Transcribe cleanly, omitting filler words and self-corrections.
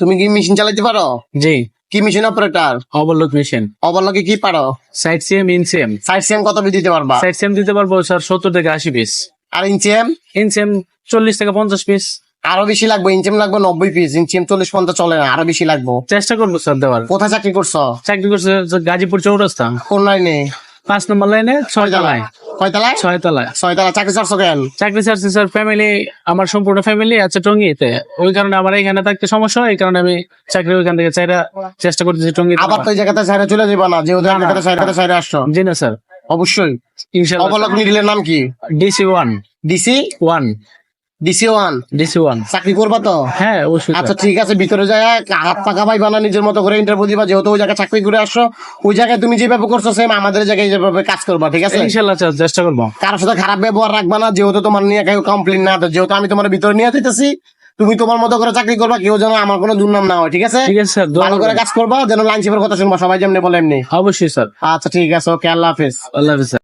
তুমি কি মেশিন চালাতে পারো? জি। কি মেশিন অপারেটর? Overload machine. ওভারলকে কি পারো? Side CM, in CM. Side CM কত পিস দিতে পারবা? সাইড সিএম দিতে পারবো স্যার 70 থেকে 80 পিস। আর ইনচিএম? ইন সিএম 40 থেকে 50 পিস। আরো বেশি লাগবে, ইনচিএম লাগবে 90 পিস, ইনচিএম 40-50 চলে না, আরো বেশি লাগবে। চেষ্টা করবো স্যার দেওয়ার। কোথায় চাকরি করছো? চাকরি করছে গাজীপুর চৌরাস্তা, কোন লাইনে? 5 নম্বর লাইনে, 6 তলায়। কয়তলায়? 6 তলায়। 6 তলা। চাকরি করছো কেন? চাকরি ছাড়ছি স্যার, ফ্যামিলি, আমার সম্পূর্ণ ফ্যামিলি আছে টঙ্গীতে। ওই কারণে আমার এখানে থাকতে সমস্যা, এই কারণে আমি চাকরি ওইখান থেকে চাইরা চেষ্টা করতেছি টঙ্গীতে। আবার তো এই জায়গাতে সাইডে চলে যাবা না, যেহেতু এই জায়গাতে সাইডে আসছো। জি না স্যার, অবশ্যই। ইনশাআল্লাহ। অবলক নিডলের নাম কি? ডিসি 1। ডিসি 1। 1। ডিসি 1। চাকরি করবা তো? হ্যাঁ অবশ্যই আচ্ছা স্যার। ঠিক আছে, ভিতরে যায় হাত পাকা পাইবা না, নিজের মতো করে ইন্টারভিউ দিবা, যেহেতু ওই জায়গায় চাকরি করে আসছো, ওই জায়গায় তুমি যেভাবে করছো সেম আমাদের জায়গায় যেভাবে কাজ করবা, ঠিক আছে? ইনশাআল্লাহ স্যার, চেষ্টা করবো। কারোর সাথে খারাপ ব্যবহার রাখবা না, যেহেতু তোমার নিয়ে কেউ কমপ্লেন না দেয়, যেহেতু আমি তোমার ভিতরে নিয়ে যেতেছি, তুমি তোমার মতো করে চাকরি করবা, কেউ যেন আমার কোনো দুর্নাম না হয়, ঠিক আছে? ঠিক আছে স্যার, দোয়া ভালো করে করবেন। কাজ করবা, যেন লাইন চিপের কথা শুনবা, সবাই যেমনি বলে এমনি। অবশ্যই স্যার। আচ্ছা ঠিক আছে, ওকে, আল্লাহ হাফেজ। আল্লাহ হাফেজ স্যার।